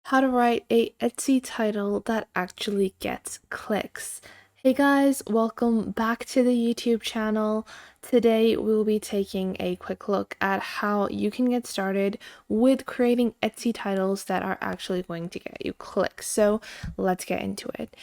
How to write a Etsy title that actually gets clicks. Hey guys, welcome back to the YouTube channel. Today we'll be taking a quick look at how you can get started with creating Etsy titles that are actually going to get you clicks. So let's get into it.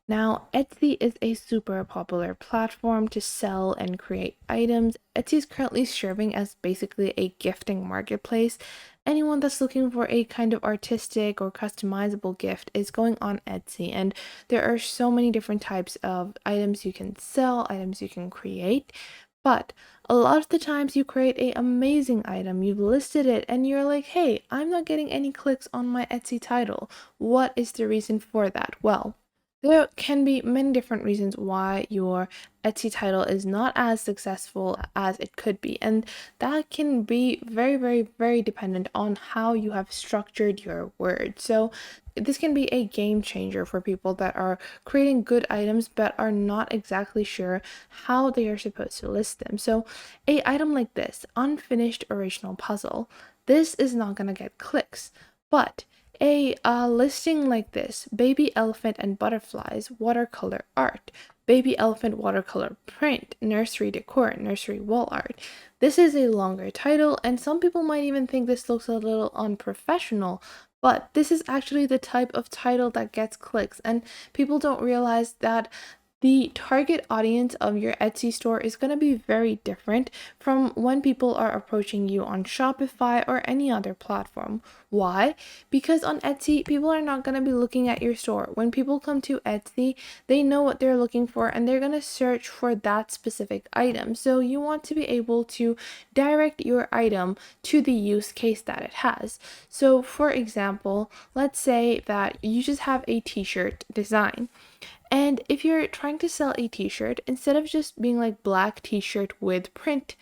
Now, Etsy is a super popular platform to sell and create items. Etsy is currently serving as basically a gifting marketplace. Anyone that's looking for a kind of artistic or customizable gift is going on Etsy, and there are so many different types of items you can sell, items you can create. But a lot of the times you create a amazing item, you've listed it, and you're like, hey, I'm not getting any clicks on my Etsy title. What is the reason for that? Well, there can be many different reasons why your Etsy title is not as successful as it could be, and that can be very, very, very dependent on how you have structured your words. So, this can be a game changer for people that are creating good items but are not exactly sure how they are supposed to list them. So, a item like this, unfinished original puzzle, this is not going to get clicks, but a listing like this: baby elephant and butterflies, watercolor art, baby elephant watercolor print, nursery decor, nursery wall art. This is a longer title, and some people might even think this looks a little unprofessional, but this is actually the type of title that gets clicks, and people don't realize that the target audience of your Etsy store is going to be very different from when people are approaching you on Shopify or any other platform. Why? Because on Etsy, people are not going to be looking at your store. When people come to Etsy, they know what they're looking for and they're going to search for that specific item. So you want to be able to direct your item to the use case that it has. So, for example, let's say that you just have a t-shirt design. And if you're trying to sell a t-shirt, instead of just being like black t-shirt with print,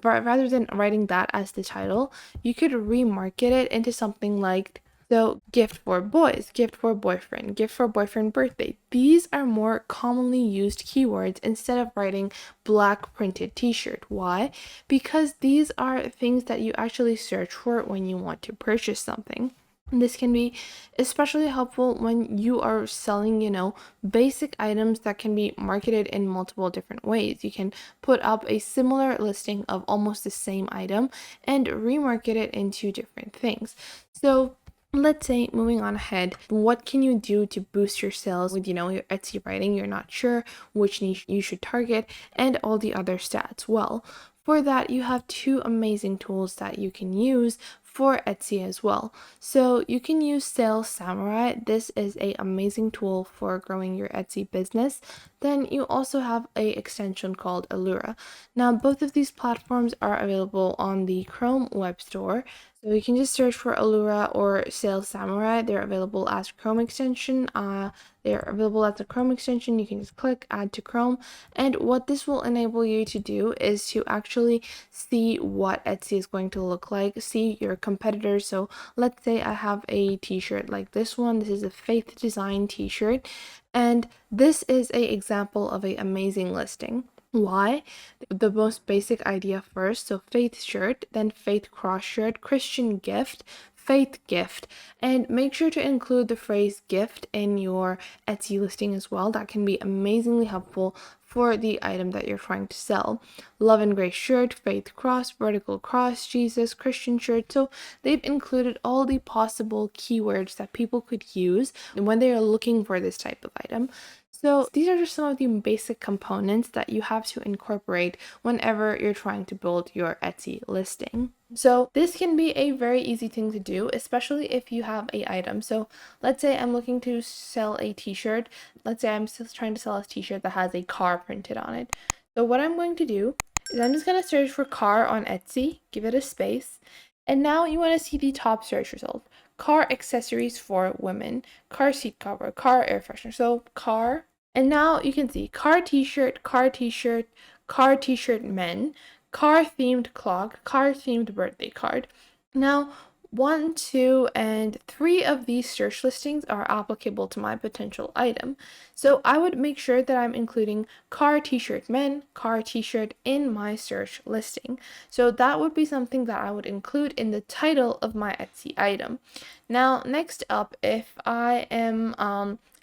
rather than writing that as the title, you could remarket it into something like, so gift for boys, gift for boyfriend, gift for boyfriend birthday. These are more commonly used keywords instead of writing black printed t-shirt. Why? Because these are things that you actually search for when you want to purchase something. This can be especially helpful when you are selling, basic items that can be marketed in multiple different ways. You can put up a similar listing of almost the same item and remarket it into different things. So, let's say, moving on ahead, what can you do to boost your sales with, your Etsy writing? You're not sure which niche you should target and all the other stats. Well, for that, you have two amazing tools that you can use for Etsy as well. So you can use Sales Samurai. This is a amazing tool for growing your Etsy business. Then you also have a extension called Allura. Now both of these platforms are available on the Chrome web store. So you can just search for Allura or Sales Samurai. They're available as Chrome extension. They're available as a Chrome extension. You can just click add to Chrome. And what this will enable you to do is to actually see what Etsy is going to look like, see your competitors. So let's say I have a t-shirt like this one. This is a Faith Design t-shirt. And this is an example of an amazing listing. Why? The most basic idea first. So Faith shirt, then Faith cross shirt, Christian gift, Faith gift, and make sure to include the phrase gift in your Etsy listing as well. That can be amazingly helpful for the item that you're trying to sell. Love and Grace shirt, Faith cross, vertical cross, Jesus, Christian shirt. So they've included all the possible keywords that people could use when they are looking for this type of item. So these are just some of the basic components that you have to incorporate whenever you're trying to build your Etsy listing. So this can be a very easy thing to do, especially if you have a item. So let's say I'm looking to sell a t-shirt. Let's say I'm still trying to sell a t-shirt that has a car printed on it. So what I'm going to do is I'm just going to search for car on Etsy, give it a space. And now you want to see the top search result. Car accessories for women, car seat cover, car air freshener. So car. And now you can see car t-shirt, car t-shirt, car t-shirt men, car themed clock, car themed birthday card. Now, 1, 2, and 3 of these search listings are applicable to my potential item. So I would make sure that I'm including car t-shirt men, car t-shirt in my search listing. So that would be something that I would include in the title of my Etsy item. Now, next up, if I am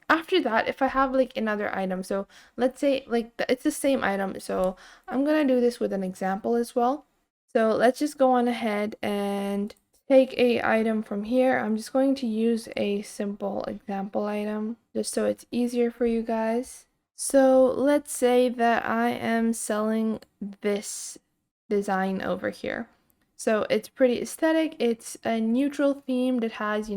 after that, if I have like another item, so let's say like it's the same item, so I'm gonna do this with an example as well. So let's just go on ahead and take a item from here. I'm just going to use a simple example item just so it's easier for you guys. So let's say that I am selling this design over here. So it's pretty aesthetic. It's a neutral themed. It has,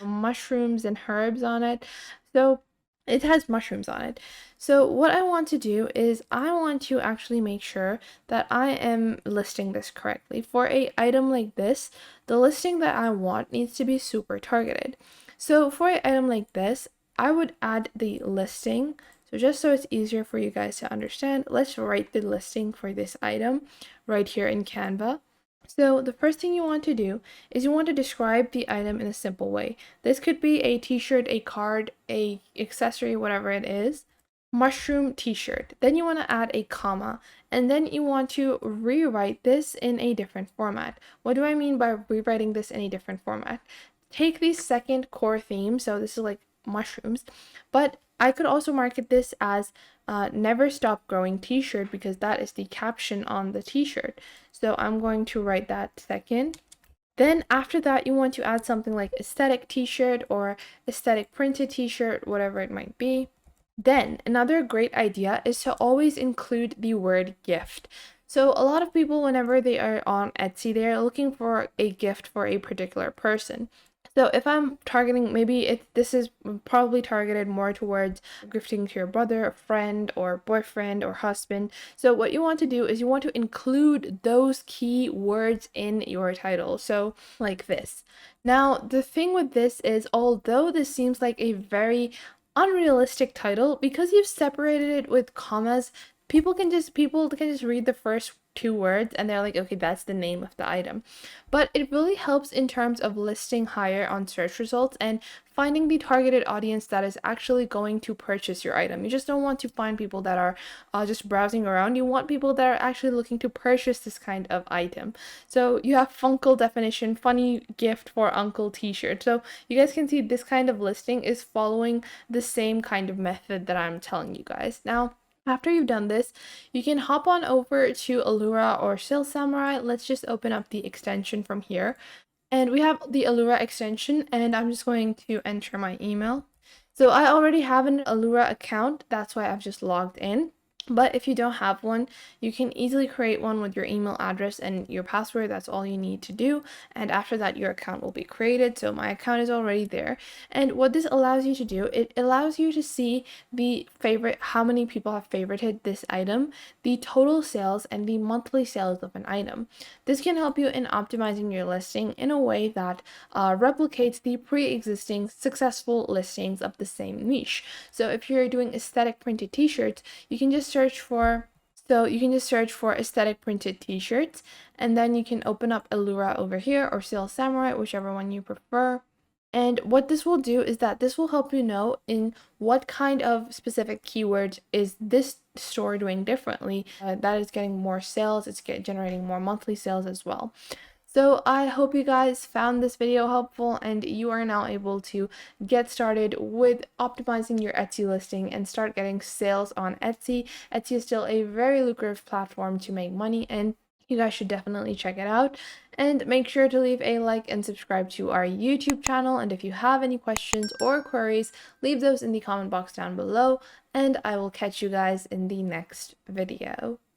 mushrooms and herbs on it. So it has mushrooms on it. So what I want to do is I want to actually make sure that I am listing this correctly. For a item like this, the listing that I want needs to be super targeted. So for an item like this, I would add the listing. So just so it's easier for you guys to understand, let's write the listing for this item right here in Canva. So the first thing you want to do is you want to describe the item in a simple way. This could be a t-shirt, a card, a accessory, whatever it is. Mushroom t-shirt. Then you want to add a comma, and then you want to rewrite this in a different format. What do I mean by rewriting this in a different format? Take the second core theme, so this is like mushrooms, but I could also market this as never stop growing t-shirt because that is the caption on the t-shirt. So I'm going to write that second. Then after that, you want to add something like aesthetic t-shirt or aesthetic printed t-shirt, whatever it might be. Then another great idea is to always include the word gift. So a lot of people, whenever they are on Etsy, they're looking for a gift for a particular person. So if I'm targeting, maybe this is probably targeted more towards gifting to your brother, a friend, or boyfriend, or husband. So what you want to do is you want to include those key words in your title. So like this. Now, the thing with this is, although this seems like a very unrealistic title, because you've separated it with commas, people can just read the first 2 words and they're like, okay, that's the name of the item. But it really helps in terms of listing higher on search results and finding the targeted audience that is actually going to purchase your item. You just don't want to find people that are just browsing around. You want people that are actually looking to purchase this kind of item. So you have Funkle definition, funny gift for uncle t-shirt. So you guys can see this kind of listing is following the same kind of method that I'm telling you guys. Now, after you've done this, you can hop on over to Allura or Sales Samurai. Let's just open up the extension from here. And we have the Allura extension, and I'm just going to enter my email. So I already have an Allura account. That's why I've just logged in. But if you don't have one, you can easily create one with your email address and your password. That's all you need to do. And after that, your account will be created. So my account is already there. And what this allows you to do, it allows you to see how many people have favorited this item, the total sales, and the monthly sales of an item. This can help you in optimizing your listing in a way that replicates the pre-existing successful listings of the same niche. So if you're doing aesthetic printed t-shirts, you can just search for aesthetic printed t-shirts, and then you can open up Allura over here or Sales Samurai, whichever one you prefer. And what this will do is that this will help you know in what kind of specific keywords is this store doing differently that is getting more sales, it's generating more monthly sales as well. So I hope you guys found this video helpful and you are now able to get started with optimizing your Etsy listing and start getting sales on Etsy. Etsy is still a very lucrative platform to make money, and you guys should definitely check it out. And make sure to leave a like and subscribe to our YouTube channel. And if you have any questions or queries, leave those in the comment box down below, and I will catch you guys in the next video.